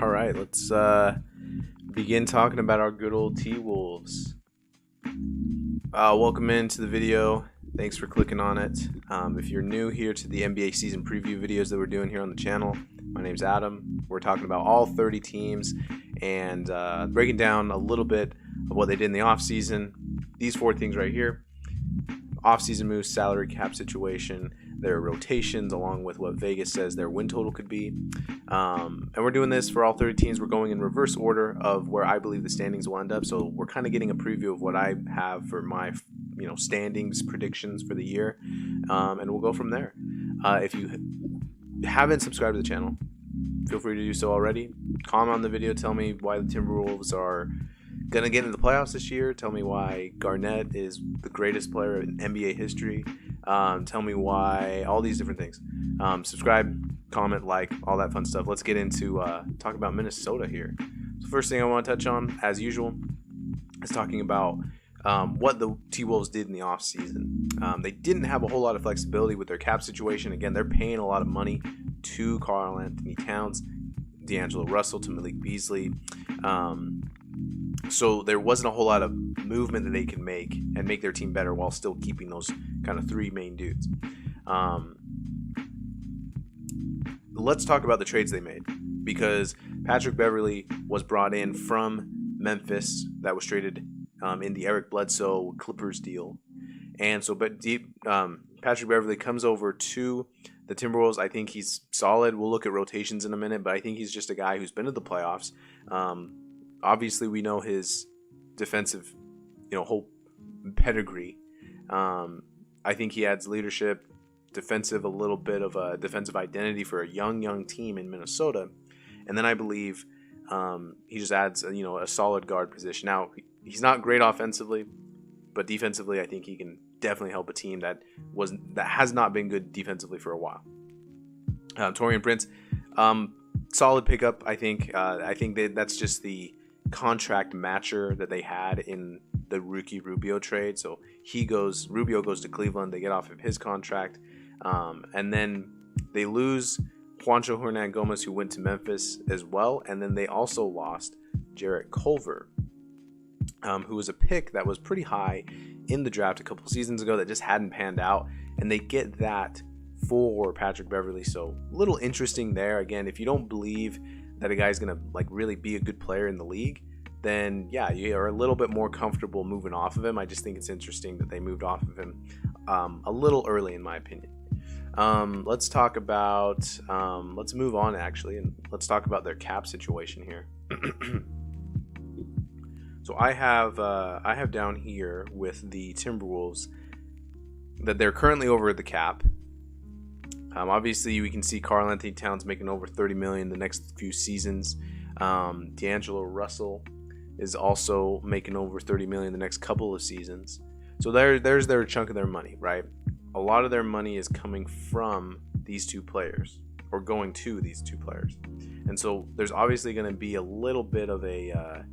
All right, let's begin talking about our good old T-Wolves. Welcome into the video. Thanks for clicking on it. If you're new here to the NBA season preview videos that we're doing here on the channel, my name's Adam. We're talking about all 30 teams and breaking down a little bit of what they did in the offseason. These four things right here: offseason moves, salary cap situation, their rotations, along with what Vegas says their win total could be. And we're doing this for all 30 teams. We're going in reverse order of where I believe the standings will end up. So we're kind of getting a preview of what I have for my standings predictions for the year. And we'll go from there. If you haven't subscribed to the channel, feel free to do so already. Comment on the video. Tell me why the Timberwolves are going to get into the playoffs this year. Tell me why Garnett is the greatest player in NBA history. Tell me why, all these different things. Subscribe, comment, like, all that fun stuff. Let's get into talk about Minnesota here. So first thing I want to touch on, as usual, is talking about what the T-Wolves did in the offseason. They didn't have a whole lot of flexibility with their cap situation. Again, they're paying a lot of money to Karl-Anthony Towns, D'Angelo Russell, to Malik Beasley. So there wasn't a whole lot of movement that they can make and make their team better while still keeping those kind of three main dudes. Let's talk about the trades they made, because Patrick Beverley was brought in from Memphis. That was traded in the Eric Bledsoe Clippers deal. And so Patrick Beverley comes over to the Timberwolves. I think he's solid. We'll look at rotations in a minute, but I think he's just a guy who's been to the playoffs. Obviously, we know his defensive, whole pedigree. I think he adds leadership, a little bit of a defensive identity for a young team in Minnesota. And then I believe he just adds, a solid guard position. Now, he's not great offensively, but defensively, I think he can definitely help a team that has not been good defensively for a while. Taurean Prince, solid pickup. I think that's just the contract matcher that they had in the Ricky Rubio trade. So Rubio goes to Cleveland. They get off of his contract, and then they lose Juancho Hernan-Gomez, who went to Memphis as well. And then they also lost Jarrett Culver, who was a pick that was pretty high in the draft a couple seasons ago that just hadn't panned out, and they get that for Patrick Beverley. So a little interesting there. Again, if you don't believe that a guy's gonna really be a good player in the league, then yeah, you are a little bit more comfortable moving off of him. I just think it's interesting that they moved off of him a little early, in my opinion. Let's talk about let's move on actually, and let's talk about their cap situation here. So I have down here with the Timberwolves that they're currently over the cap. Obviously, we can see Karl-Anthony Towns making over $30 million the next few seasons. D'Angelo Russell is also making over $30 million the next couple of seasons. So there's their chunk of their money, right? A lot of their money is coming from these two players, or going to these two players. And so there's obviously going to be a little bit of a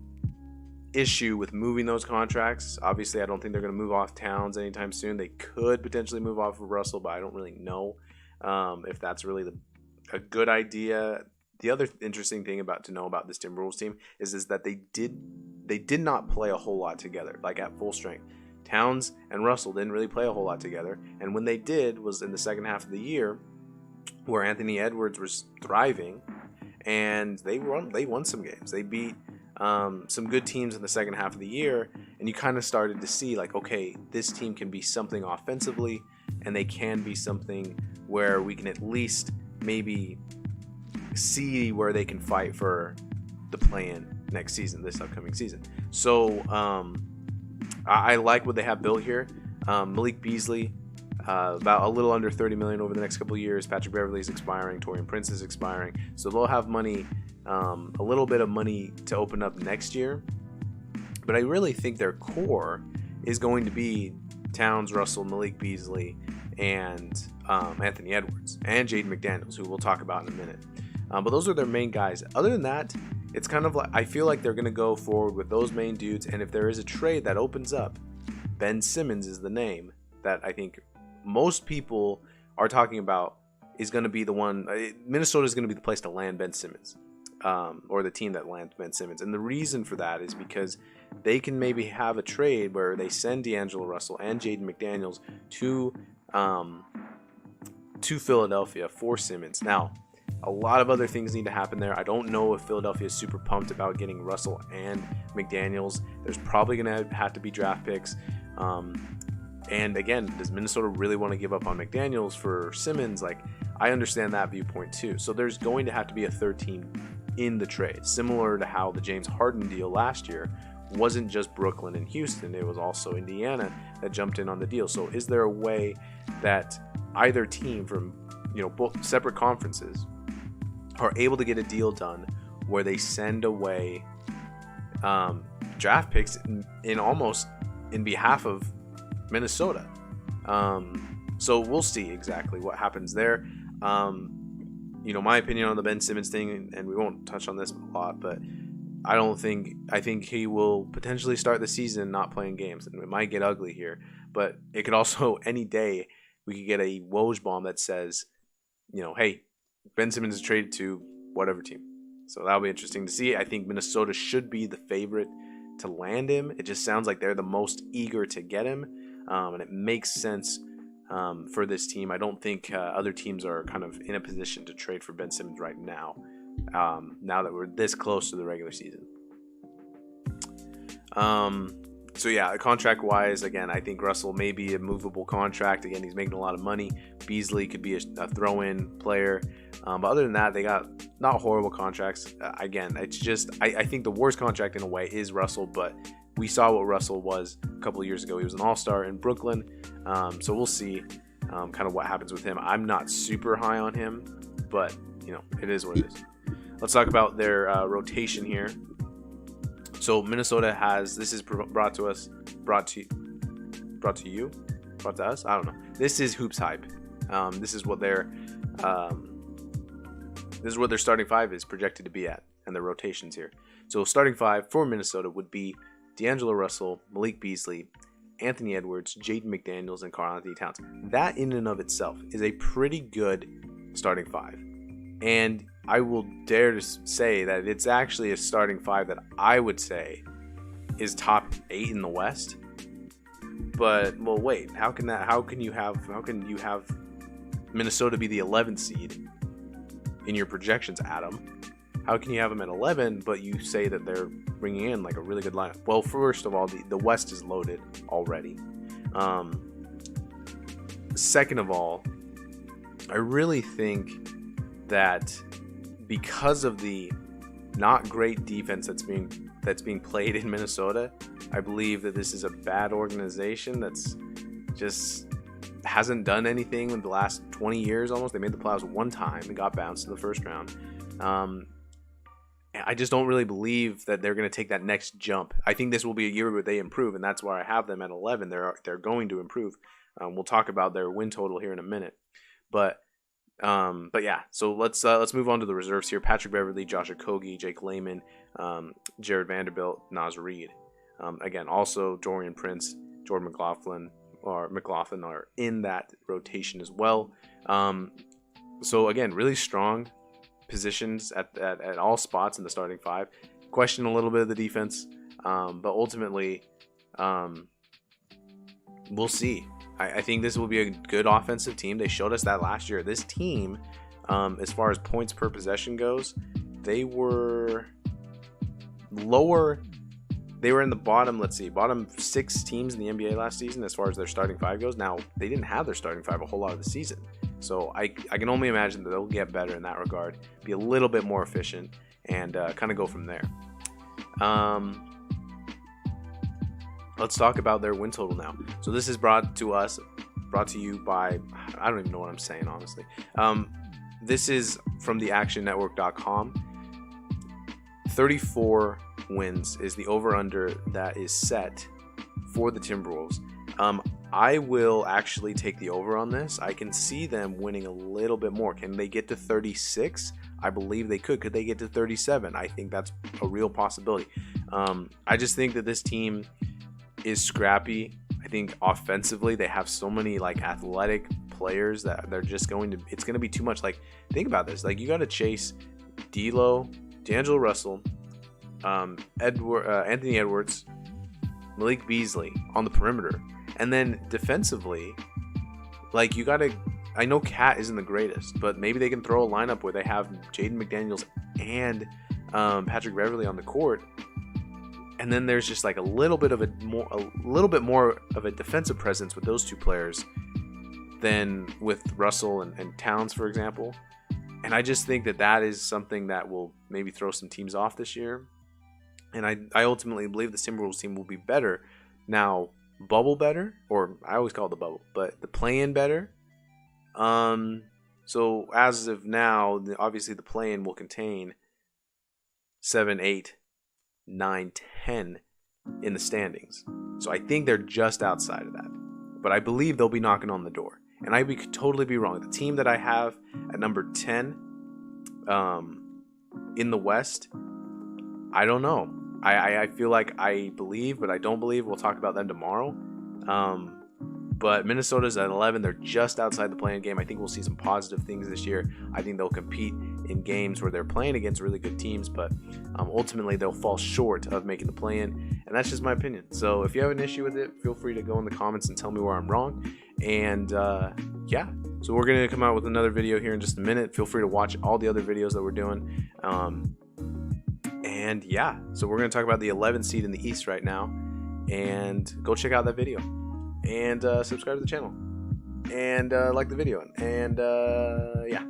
issue with moving those contracts. Obviously, I don't think they're going to move off Towns anytime soon. They could potentially move off of Russell, but I don't really know if that's really a good idea. The other interesting thing to know about this Timberwolves team is that they did not play a whole lot together, like at full strength. Towns and Russell didn't really play a whole lot together, and when they did was in the second half of the year, where Anthony Edwards was thriving, and they won some games. They beat some good teams in the second half of the year, and you kind of started to see okay, this team can be something offensively, and they can be something where we can at least maybe see where they can fight for the play-in next season, this upcoming season. So I like what they have built here. Malik Beasley, about a little under $30 million over the next couple of years. Patrick Beverley is expiring. Taurean Prince is expiring. So they'll have money, a little bit of money to open up next year. But I really think their core is going to be Towns, Russell, Malik Beasley, and Anthony Edwards, and Jaden McDaniels, who we'll talk about in a minute. But those are their main guys. Other than that, it's kind of I feel like they're going to go forward with those main dudes. And if there is a trade that opens up, Ben Simmons is the name that I think most people are talking about is going to be the one. Minnesota is going to be the place to land Ben Simmons. or the team that lands Ben Simmons. And the reason for that is because they can maybe have a trade where they send D'Angelo Russell and Jaden McDaniels to Philadelphia for Simmons. Now, a lot of other things need to happen there. I don't know if Philadelphia is super pumped about getting Russell and McDaniels. There's probably going to have to be draft picks. And again, does Minnesota really want to give up on McDaniels for Simmons? Like, I understand that viewpoint too. So there's going to have to be a third team in the trade, similar to how the James Harden deal last year wasn't just Brooklyn and Houston. It was also Indiana that jumped in on the deal. So is there a way that either team from, both separate conferences are able to get a deal done where they send away draft picks in almost in behalf of Minnesota? So we'll see exactly what happens there. My opinion on the Ben Simmons thing, and we won't touch on this a lot, but I think he will potentially start the season not playing games, and it might get ugly here, but it could also, any day, we could get a Woj bomb that says, hey, Ben Simmons is traded to whatever team. So that'll be interesting to see. I think Minnesota should be the favorite to land him. It just sounds like they're the most eager to get him, and it makes sense for this team. I don't think other teams are kind of in a position to trade for Ben Simmons right now, now that we're this close to the regular season. So yeah, contract-wise, again, I think Russell may be a movable contract. Again, he's making a lot of money. Beasley could be a throw-in player. But other than that, they got not horrible contracts. Again, it's just I think the worst contract in a way is Russell, but we saw what Russell was a couple of years ago. He was an all-star in Brooklyn. So we'll see kind of what happens with him. I'm not super high on him, but, it is what it is. Let's talk about their rotation here. So Minnesota this is brought to us. I don't know. This is Hoops Hype. This is what their starting five is projected to be at, and their rotations here. So starting five for Minnesota would be D'Angelo Russell, Malik Beasley, Anthony Edwards, Jaden McDaniels, and Karl-Anthony Towns. That in and of itself is a pretty good starting five. And I will dare to say that it's actually a starting five that I would say is top 8 in the West. But, well, wait, how can you have Minnesota be the 11th seed in your projections, Adam? How can you have them at 11, but you say that they're bringing in like a really good lineup? Well, first of all, the West is loaded already. Second of all, I really think that because of the not great defense that's being played in Minnesota, I believe that this is a bad organization that's just hasn't done anything in the last 20 years almost. They made the playoffs one time and got bounced in the first round. I just don't really believe that they're going to take that next jump. I think this will be a year where they improve, and that's why I have them at 11. They're going to improve. We'll talk about their win total here in a minute, but yeah. So let's move on to the reserves here. Patrick Beverley, Josh Okogie, Jake Layman, Jared Vanderbilt, Naz Reid. Again, also Dorian Prince, Jordan McLaughlin are in that rotation as well. So again, really strong positions at all spots in the starting five. Question a little bit of the defense, but ultimately, we'll see. I think this will be a good offensive team. They showed us that last year. This team, as far as points per possession goes, they were lower. They were in the bottom 6 teams in the NBA last season as far as their starting five goes. Now, they didn't have their starting five a whole lot of the season. So I can only imagine that they'll get better in that regard, be a little bit more efficient, and kind of go from there. Let's talk about their win total now. So this is brought to you by, I don't even know what I'm saying, honestly. This is from theactionnetwork.com. 34 wins is the over-under that is set for the Timberwolves. I will actually take the over on this. I can see them winning a little bit more. Can they get to 36? I believe they could. Could they get to 37? I think that's a real possibility. I just think that this team is scrappy. I think offensively they have so many like athletic players that they're just it's going to be too much. Like, think about this. Like, you got to chase D'Lo, D'Angelo Russell, Anthony Edwards, Malik Beasley on the perimeter. And then defensively, like, you got to... I know Cat isn't the greatest, but maybe they can throw a lineup where they have Jaden McDaniels and Patrick Beverley on the court. And then there's just like a little bit more of a defensive presence with those two players than with Russell and Towns, for example. And I just think that is something that will maybe throw some teams off this year. And I ultimately believe the Timberwolves team will be better. Now, bubble better, or I always call it the bubble, but the play-in better. So as of now, obviously the play-in will contain 7, 8, 9, 10 in the standings. So I think they're just outside of that. But I believe they'll be knocking on the door. And I could totally be wrong. The team that I have at number 10 in the West, I don't know. I feel like I believe, but I don't believe. We'll talk about them tomorrow. But Minnesota's at 11. They're just outside the play-in game. I think we'll see some positive things this year. I think they'll compete in games where they're playing against really good teams, but ultimately they'll fall short of making the play-in, and that's just my opinion. So if you have an issue with it, feel free to go in the comments and tell me where I'm wrong. And yeah, so we're going to come out with another video here in just a minute. Feel free to watch all the other videos that we're doing. And yeah, so we're going to talk about the 11th seed in the East right now, and go check out that video. And subscribe to the channel, and like the video, and yeah.